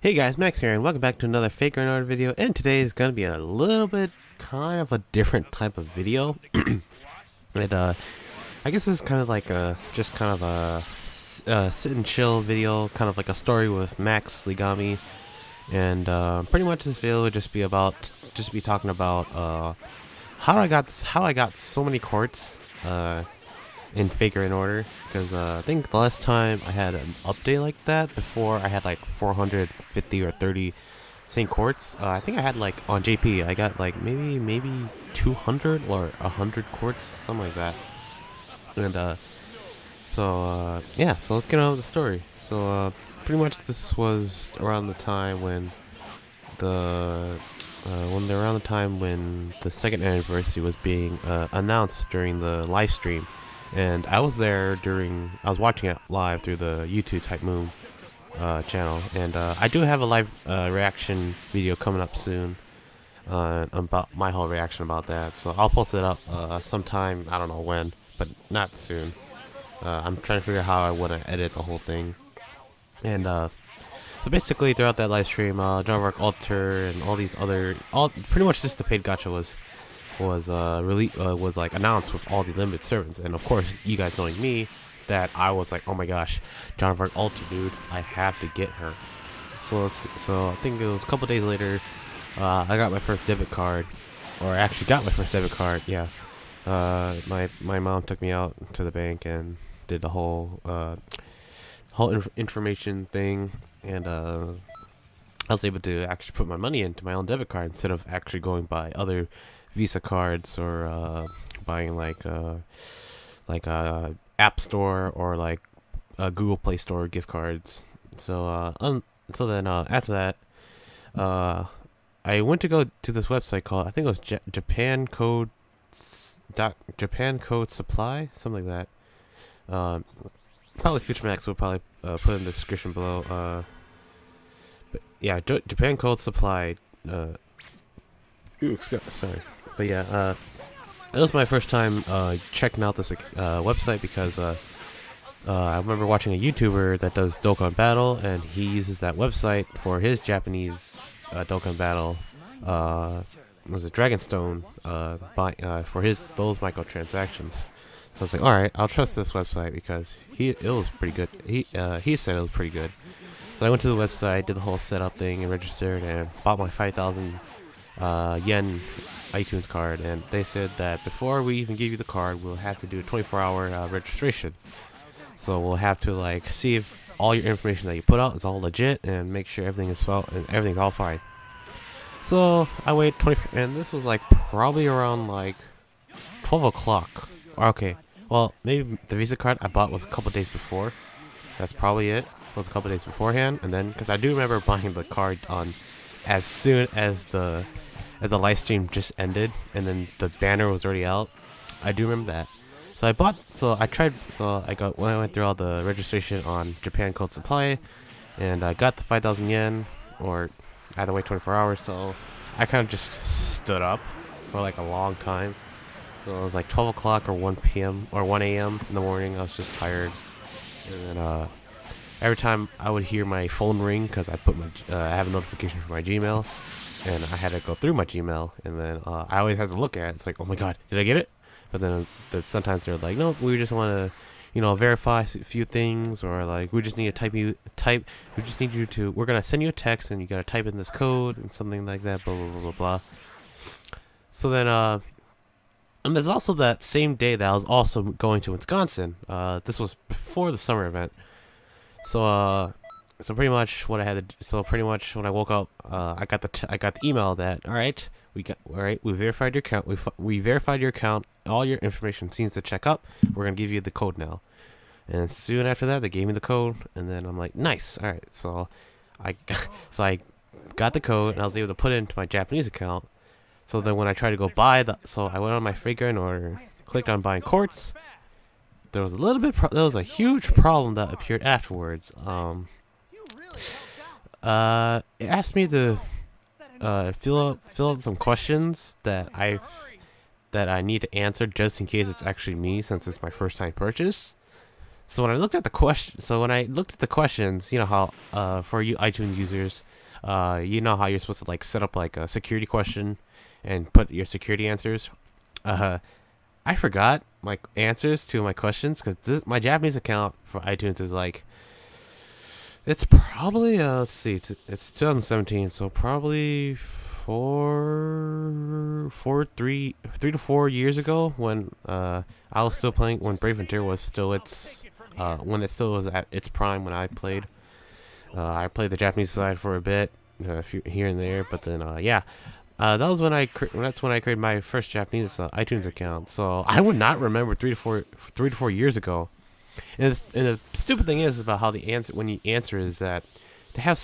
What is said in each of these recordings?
Hey guys, Max here, and welcome back to another Fake or Another video. And today is going to be a little bit kind of a different type of video. I guess this is kind of like just kind of a sit and chill video, kind of like a story with Max Ligami. And pretty much this video would just be talking about how I got so many quartz in Faker in Order, because I think the last time I had an update like that, before I had like 450 or 30 Saint Quartz. I think I had like on JP I got like maybe 200 or 100 quartz, something like that. And yeah, so let's get on with the story. So pretty much this was around the time when the second anniversary was being announced during the live stream. And I was there I was watching it live through the YouTube Type Moon channel. And I do have a live reaction video coming up soon about my whole reaction about that. So I'll post it up sometime, I don't know when, but not soon. I'm trying to figure out how I want to edit the whole thing. And so basically throughout that live stream, John of Arc Alter and all these pretty much just the Paid Gacha was like announced with all the limited servants. And of course, you guys knowing me, that I was like, oh my gosh, John of Arc Alter, dude, I have to get her. So I think it was a couple days later, I got my first debit card, or I actually got my first debit card. Yeah, my mom took me out to the bank and did the whole information thing, and I was able to actually put my money into my own debit card instead of actually going by other Visa cards, or buying like App Store or like Google Play Store gift cards. So then after that, I went to go to this website called, I think it was Japan Code Supply, something like that. Probably Future Max will probably put in the description below. But yeah, Japan Code Supply. Sorry. But yeah, it was my first time checking out this website, because I remember watching a YouTuber that does Dokkan Battle, and he uses that website for his Japanese Dokkan Battle. Was it Dragonstone? For those microtransactions. So I was like, all right, I'll trust this website because it was pretty good. He said it was pretty good. So I went to the website, did the whole setup thing, and registered, and bought my 5,000 yen iTunes card. And they said that before we even give you the card, we'll have to do a 24-hour registration. So we'll have to like see if all your information that you put out is all legit, and make sure everything's all fine. So I waited and this was like probably around like 12 o'clock. Okay, well, maybe the Visa card I bought was a couple days before. That's probably it. It was a couple days beforehand. And then, because I do remember buying the card on as soon as the live stream just ended, and then the banner was already out. I do remember that. So when I went through all the registration on Japan Code Supply, and I got the 5,000 yen, or I had to wait 24 hours. So I kind of just stood up for like a long time. So it was like 12 o'clock or 1 p.m. or 1 a.m. in the morning. I was just tired. And then every time I would hear my phone ring, because I have a notification for my Gmail, and I had to go through my Gmail, and then I always had to look at it. It's like, oh my god, did I get it? But then sometimes they're like, no, we just want to, verify a few things, or like, we just need to we're gonna send you a text, and you gotta type in this code and something like that, blah blah blah blah blah. So then and there's also that same day that I was also going to Wisconsin. This was before the summer event. So pretty much what I had to. So pretty much when I woke up, I got the email that we verified your account. We verified your account. All your information seems to check up. We're gonna give you the code now. And soon after that, they gave me the code, and then I'm like, nice. All right. So I got the code, and I was able to put it into my Japanese account. So then when I tried to go buy so I went on my Faker in Order, clicked on buying quartz. There was a huge problem that appeared afterwards. It asked me to fill out some questions that I need to answer, just in case it's actually me, since it's my first time purchase. So when I looked at the questions, you know how for you iTunes users, you know how you're supposed to like set up like a security question and put your security answers. Uh, I forgot my answers to my questions because my Japanese account for iTunes is like, it's probably let's see, it's 2017, so probably 3 to 4 years ago when I was still playing, when Brave Frontier was still when it still was at its prime when I played. I played the Japanese side for a bit, here and there, but then yeah. That was when that's when I created my first Japanese iTunes account. So I would not remember 3 to 4 years ago. And the stupid thing is about how the answer, when you answer, is that they have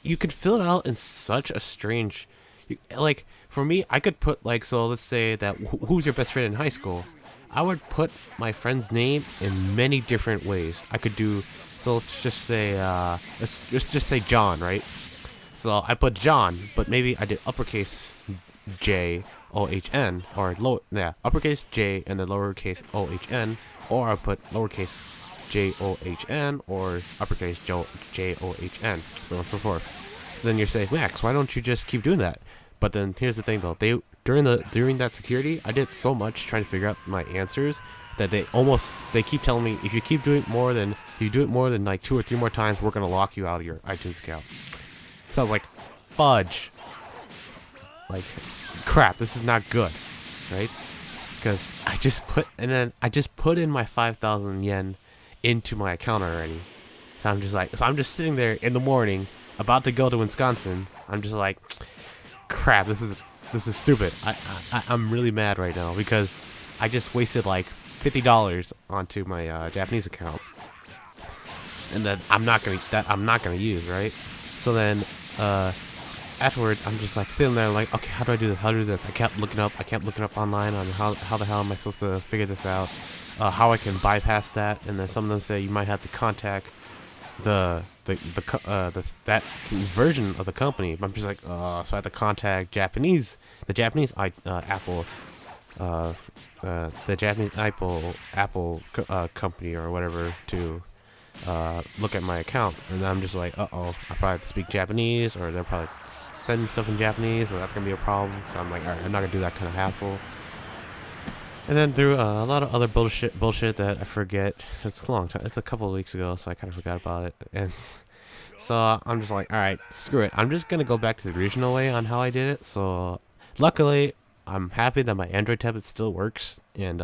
you can fill it out in such a strange, like for me, I could put like, so let's say that who's your best friend in high school. I would put my friend's name in many different ways. I could do, so let's just say John, right? So I put John, but maybe I did uppercase John, or uppercase J and then lowercase ohn, or I put lowercase John or uppercase John, so on and so forth. So then you're saying, Max, why don't you just keep doing that? But then here's the thing though, during that security, I did so much trying to figure out my answers that they keep telling me, if you do it more than like 2 or 3 more times, we're gonna lock you out of your iTunes account. So I was like, fudge. Like, crap, this is not good, right? Because I just put in my 5,000 yen into my account already. So I'm just sitting there in the morning, about to go to Wisconsin. I'm just like, crap, this is stupid. I'm really mad right now because I just wasted like $50 onto my Japanese account, and that I'm not gonna use, right? So then afterwards, I'm just like sitting there like, okay, how do I do this? I kept looking up online on how the hell am I supposed to figure this out, how I can bypass that. And then some of them say you might have to contact that version of the company. But I'm just like, so I have to contact the Japanese Apple company or whatever to look at my account. And I'm just like, I probably have to speak Japanese, or they'll probably send me stuff in Japanese, or that's gonna be a problem. So I'm like, alright, I'm not gonna do that kind of hassle. And then through a lot of other bullshit that I forget. It's a long time. It's a couple of weeks ago, so I kind of forgot about it. And so I'm just like, alright, screw it. I'm just gonna go back to the original way on how I did it. So luckily, I'm happy that my Android tablet still works. And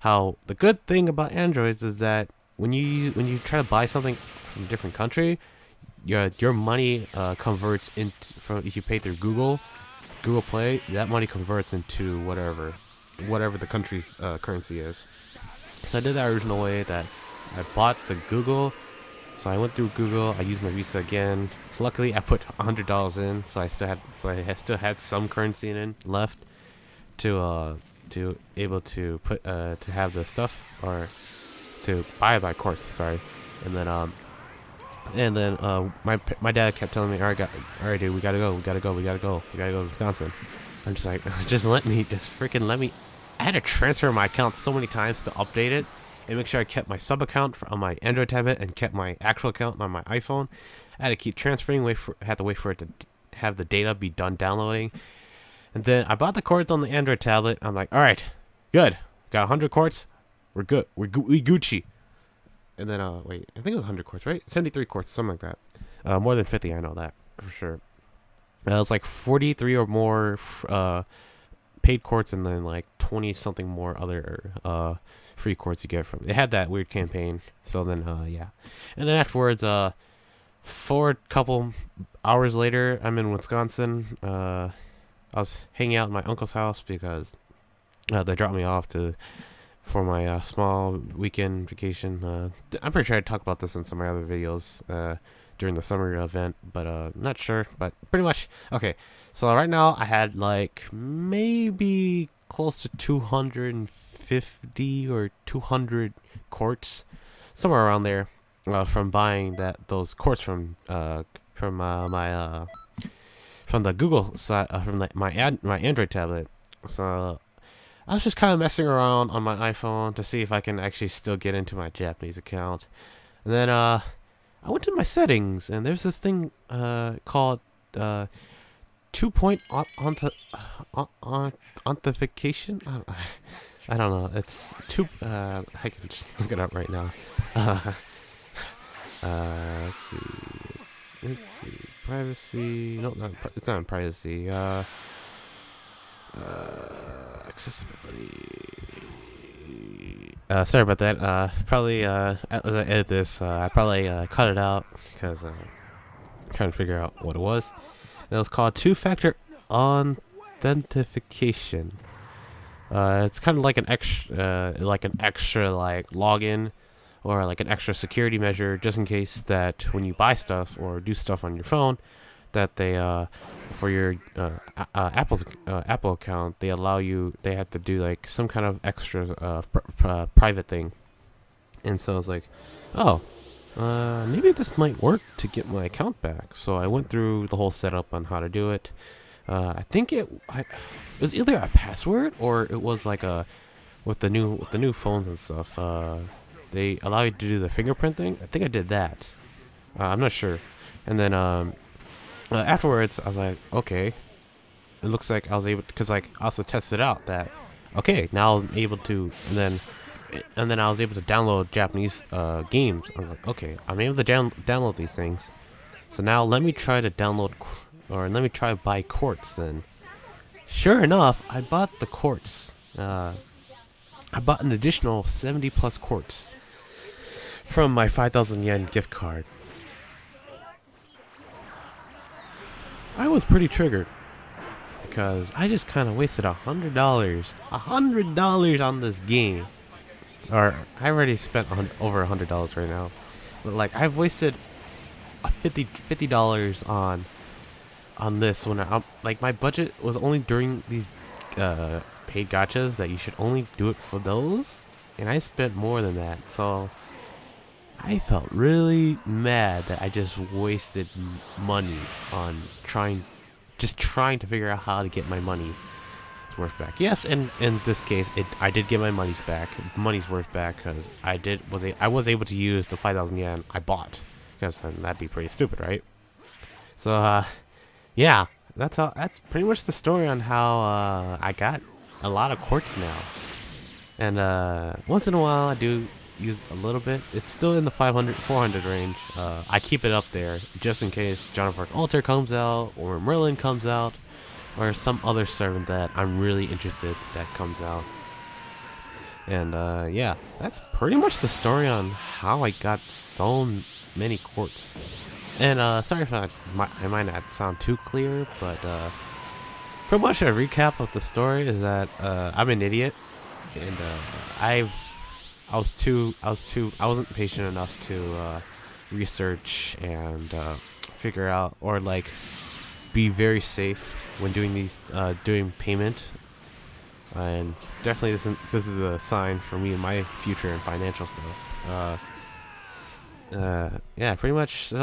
how the good thing about Androids is that when you try to buy something from a different country, your money converts into, if you pay through Google Play, that money converts into whatever the country's currency is. So I did that original way, that I bought the Google. So I went through Google. I used my Visa again. Luckily, I put $100 in, so I still had some currency in left to able to put to have the stuff, or to buy my course. Sorry. And then my dad kept telling me, all right, dude, we gotta go to Wisconsin. I'm just like, just let me. I had to transfer my account so many times to update it and make sure I kept my sub account on my Android tablet and kept my actual account on my iPhone. I had to keep transferring, had to wait for it to have the data be done downloading. And then I bought the quartz on the Android tablet. I'm like, all right, good. Got 100 quartz. We're good. We Gucci. And then wait, I think it was 100 quartz, right? 73 quartz, something like that. More than 50, I know that for sure. It was like 43 or more paid quartz, and then like 20 something more other free quartz you get from. They had that weird campaign. So then yeah, and then afterwards, for a couple hours later, I'm in Wisconsin. I was hanging out at my uncle's house because they dropped me off for my small weekend vacation. I'm pretty sure I talked about this in some of my other videos during the summer event, but not sure. But pretty much, okay. So right now I had like maybe close to 250 or 200 quartz, somewhere around there, from buying those quartz from the Google side, from my Android tablet. So I was just kind of messing around on my iPhone to see if I can actually still get into my Japanese account. And then I went to my settings, and there's this thing called 2-point authentication. I don't know. It's two. I can just look it up right now. Let's see. Let's see. Privacy. No, it's not privacy. Accessibility. Sorry about that. Probably as I edit this, I probably cut it out because I'm trying to figure out what it was. It was called two-factor authentication. It's kind of like an extra login or like an extra security measure, just in case that when you buy stuff or do stuff on your phone, that they for your Apple account, they have to do like some kind of extra private thing. And so I was like, oh, maybe this might work to get my account back. So I went through the whole setup on how to do it. I think it was either a password or it was like with the new phones and stuff. They allow you to do the fingerprint thing. I think I did that. I'm not sure. And then afterwards, I was like, okay. It looks like I was able to, because like I also tested out that, okay, now I'm able to, and then I was able to download Japanese games. I was like, okay, I'm able to download these things. So now let me try to buy quartz then. Sure enough, I bought the quartz. I bought an additional 70 plus quartz from my 5,000 yen gift card. I was pretty triggered because I just kind of wasted $100 on this game. Or I already spent over $100 right now, but like I've wasted $50 on this when like my budget was only during these paid gachas that you should only do it for those, and I spent more than that. So I felt really mad that I just wasted money on trying to figure out how to get my money's worth back. Yes, and in this case, I did get my money's worth back because I was able to use the 5,000 yen I bought, because that'd be pretty stupid, right? So yeah, that's pretty much the story on how I got a lot of quartz now, and once in a while I do use a little bit. It's still in the 400 range. I keep it up there just in case John of Arc Altar comes out, or Merlin comes out, or some other servant that I'm really interested that comes out. And yeah, that's pretty much the story on how I got so many quartz. And sorry if I might not sound too clear, but pretty much a recap of the story is that I'm an idiot, and I wasn't patient enough to research and figure out, or like be very safe when doing doing payment. And definitely this is a sign for me in my future and financial stuff. Yeah, pretty much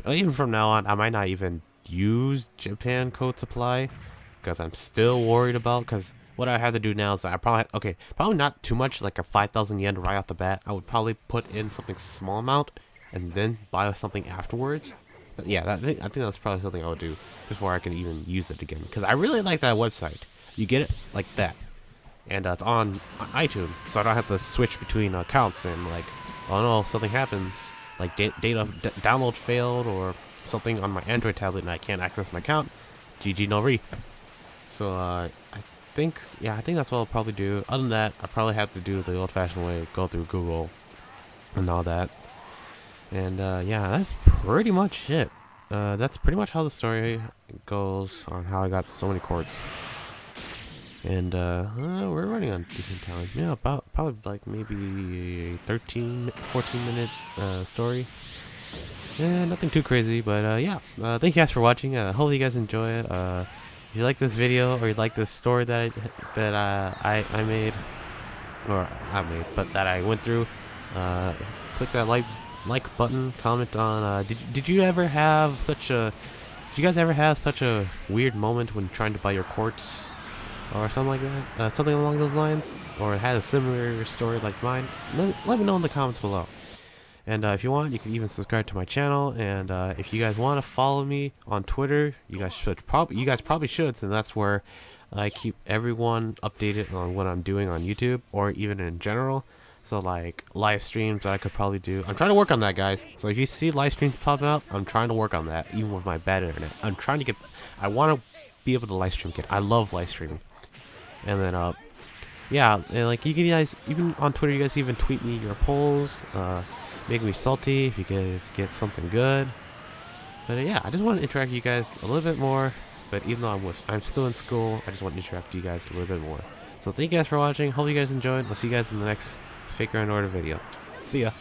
even from now on, I might not even use Japan Code Supply because I'm still worried about, because what I have to do now is I probably not too much, like a 5,000 yen right off the bat. I would probably put in something small amount and then buy something afterwards. But yeah, I think that's probably something I would do before I can even use it again, because I really like that website. You get it like that, and it's on iTunes, so I don't have to switch between accounts and like, oh no, something happens, like data download failed or something on my Android tablet and I can't access my account. GG no re. So I think that's what I'll probably do. Other than that, I probably have to do the old-fashioned way, go through Google and all that. And yeah, that's pretty much it. That's pretty much how the story goes on how I got so many quartz. And we're running on decent time. Yeah, about probably like maybe 14 minute story. Yeah, nothing too crazy, but yeah. Thank you guys for watching. Hope you guys enjoy it. If you like this video, or you like this story that I made, or not made, but that I went through, click that like button, comment on. Did you guys ever have such a weird moment when trying to buy your quartz? or something like that, something along those lines, or had a similar story like mine, let me know in the comments below. And if you want, you can even subscribe to my channel. And if you guys want to follow me on Twitter, you guys probably should, since that's where I keep everyone updated on what I'm doing on YouTube, or even in general. So like live streams that I could probably do. I'm trying to work on that, guys. So if you see live streams popping up, I'm trying to work on that, even with my bad internet. I want to be able to live stream again. I love live streaming. And then yeah, and like you guys, even on Twitter, you guys even tweet me your polls, make me salty if you guys get something good. But yeah, I just want to interact with you guys a little bit more. But even though I'm still in school, I just want to interact with you guys a little bit more. So thank you guys for watching. Hope you guys enjoyed. We'll see you guys in the next Faker and Order video. See ya.